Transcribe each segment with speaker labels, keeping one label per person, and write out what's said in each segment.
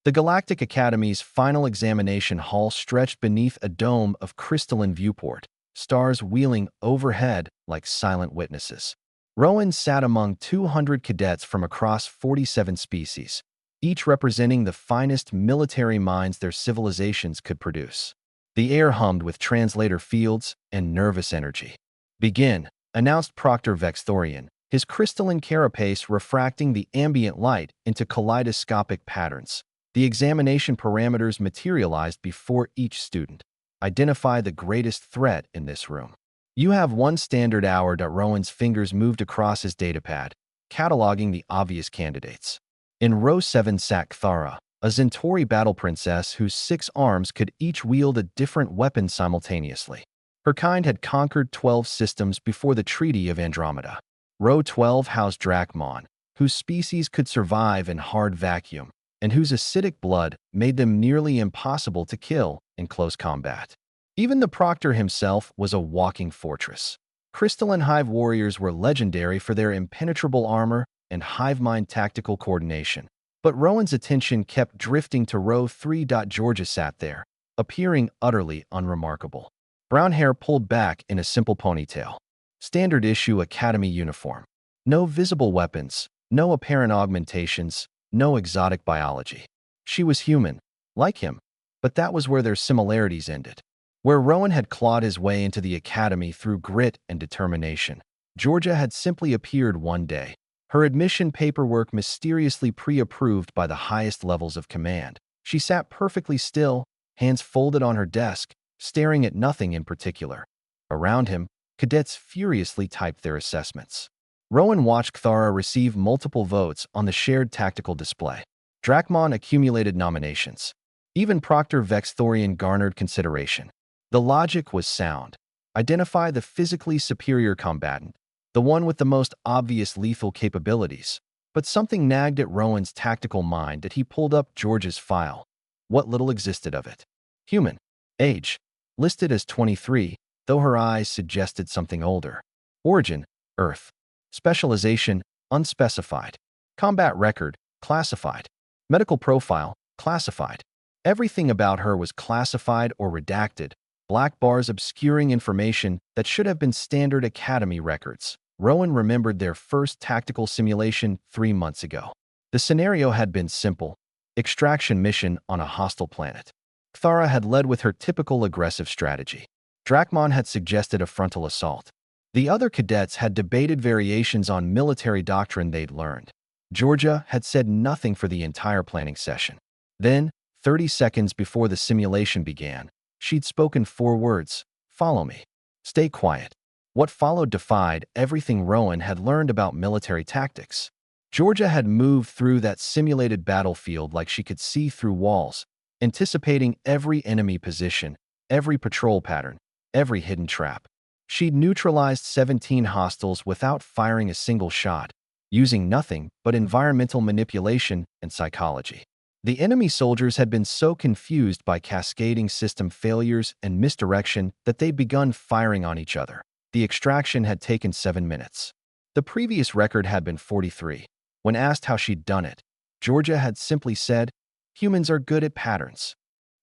Speaker 1: The Galactic Academy's final examination hall stretched beneath a dome of crystalline viewport, stars wheeling overhead like silent witnesses. Rowan sat among 200 cadets from across 47 species, each representing the finest military minds their civilizations could produce. The air hummed with translator fields and nervous energy. "Begin," announced Proctor Vexthorian, his crystalline carapace refracting the ambient light into kaleidoscopic patterns. The examination parameters materialized before each student. "Identify the greatest threat in this room. You have one standard hour." Rowan's fingers moved across his datapad, cataloging the obvious candidates. In row 7 sat Kthara, a Centauri battle princess whose 6 arms could each wield a different weapon simultaneously. Her kind had conquered 12 systems before the Treaty of Andromeda. Row 12 housed Drachmon, whose species could survive in hard vacuum, and whose acidic blood made them nearly impossible to kill in close combat. Even the proctor himself was a walking fortress. Crystalline Hive warriors were legendary for their impenetrable armor and hive mind tactical coordination. But Rowan's attention kept drifting to row 3. Georgia sat there, appearing utterly unremarkable. Brown hair pulled back in a simple ponytail. Standard issue Academy uniform. No visible weapons, no apparent augmentations, no exotic biology. She was human, like him, but that was where their similarities ended. Where Rowan had clawed his way into the academy through grit and determination, Georgia had simply appeared one day, her admission paperwork mysteriously pre-approved by the highest levels of command. She sat perfectly still, hands folded on her desk, staring at nothing in particular. Around him, cadets furiously typed their assessments. Rowan watched Kthara receive multiple votes on the shared tactical display. Drachmon accumulated nominations. Even Proctor Vexthorian garnered consideration. The logic was sound. Identify the physically superior combatant, the one with the most obvious lethal capabilities. But something nagged at Rowan's tactical mind that he pulled up George's file. What little existed of it. Human. Age. Listed as 23, though her eyes suggested something older. Origin. Earth. Specialization. Unspecified. Combat record. Classified. Medical profile. Classified. Everything about her was classified or redacted, black bars obscuring information that should have been standard Academy records. Rowan remembered their first tactical simulation 3 months ago. The scenario had been simple: extraction mission on a hostile planet. Kthara had led with her typical aggressive strategy. Drachmon had suggested a frontal assault. The other cadets had debated variations on military doctrine they'd learned. Georgia had said nothing for the entire planning session. Then, 30 seconds before the simulation began, she'd spoken 4 words: "Follow me. Stay quiet." What followed defied everything Rowan had learned about military tactics. Georgia had moved through that simulated battlefield like she could see through walls, anticipating every enemy position, every patrol pattern, every hidden trap. She'd neutralized 17 hostiles without firing a single shot, using nothing but environmental manipulation and psychology. The enemy soldiers had been so confused by cascading system failures and misdirection that they'd begun firing on each other. The extraction had taken 7 minutes. The previous record had been 43. When asked how she'd done it, Georgia had simply said, "Humans are good at patterns."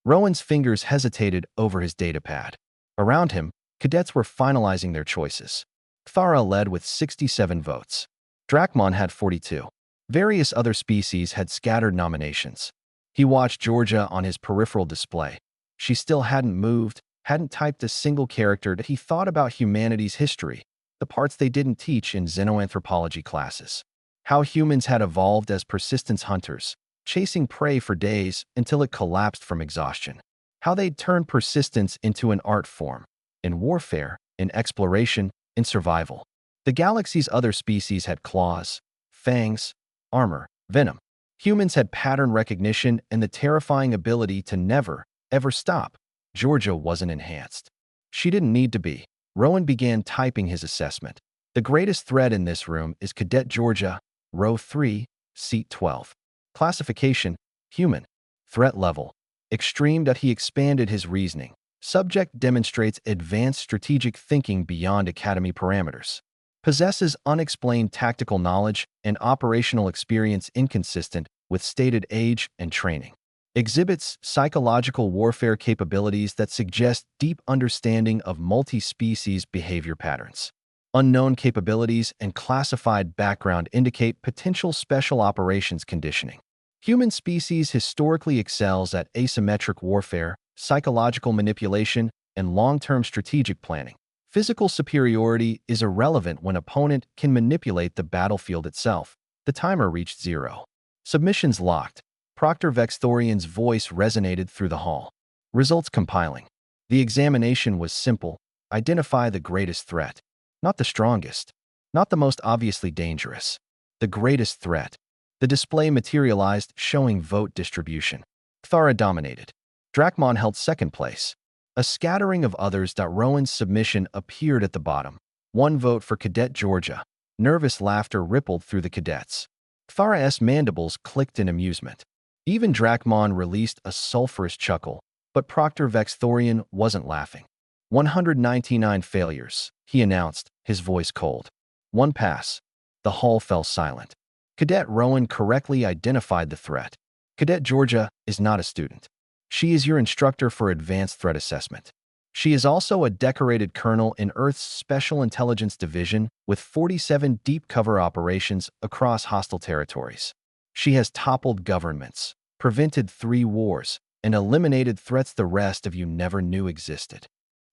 Speaker 1: Rowan's fingers hesitated over his datapad. Around him, cadets were finalizing their choices. Kthara led with 67 votes. Drachmon had 42. Various other species had scattered nominations. He watched Georgia on his peripheral display. She still hadn't moved, hadn't typed a single character. He thought about humanity's history, the parts they didn't teach in xenoanthropology classes. How humans had evolved as persistence hunters, chasing prey for days until it collapsed from exhaustion. How they'd turned persistence into an art form, in warfare, in exploration, in survival. The galaxy's other species had claws, fangs, armor, venom. Humans had pattern recognition and the terrifying ability to never, ever stop. Georgia wasn't enhanced. She didn't need to be. Rowan began typing his assessment. The greatest threat in this room is Cadet Georgia, row 3, seat 12. Classification: human. Threat level: extreme. He expanded his reasoning. Subject demonstrates advanced strategic thinking beyond Academy parameters. Possesses unexplained tactical knowledge and operational experience inconsistent with stated age and training. exhibits psychological warfare capabilities that suggest deep understanding of multi-species behavior patterns. Unknown capabilities and classified background indicate potential special operations conditioning. Human species historically excels at asymmetric warfare, psychological manipulation, and long-term strategic planning. Physical superiority is irrelevant when opponent can manipulate the battlefield itself. The timer reached 0. Submissions locked. Proctor Vexthorian's voice resonated through the hall. Results compiling. The examination was simple. Identify the greatest threat. Not the strongest. Not the most obviously dangerous. The greatest threat. The display materialized, showing vote distribution. Kthara dominated. Drakmon held second place. A scattering of others. Rowan's submission appeared at the bottom. 1 vote for Cadet Georgia. Nervous laughter rippled through the cadets. Kthara's mandibles clicked in amusement. Even Drakmon released a sulphurous chuckle, but Proctor Vexthorian wasn't laughing. 199 failures, he announced, his voice cold. 1 pass. The hall fell silent. Cadet Rowan correctly identified the threat. Cadet Georgia is not a student. She is your instructor for advanced threat assessment. She is also a decorated colonel in Earth's Special Intelligence Division with 47 deep cover operations across hostile territories. She has toppled governments, prevented 3 wars, and eliminated threats the rest of you never knew existed.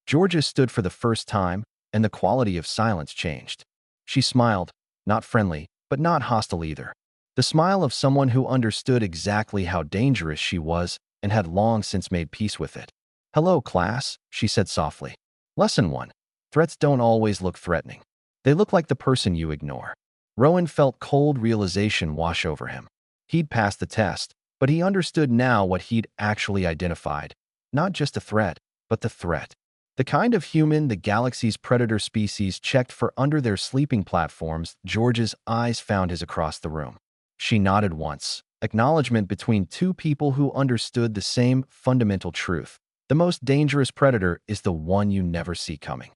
Speaker 1: Georgia stood for the first time, and the quality of silence changed. She smiled, not friendly, but not hostile either. The smile of someone who understood exactly how dangerous she was and had long since made peace with it. "Hello, class," she said softly. Lesson 1. Threats don't always look threatening. They look like the person you ignore. Rowan felt cold realization wash over him. He'd passed the test, but he understood now what he'd actually identified. Not just a threat, but the threat. The kind of human the galaxy's predator species checked for under their sleeping platforms. George's eyes found his across the room. She nodded once, acknowledgement between 2 people who understood the same fundamental truth. The most dangerous predator is the one you never see coming.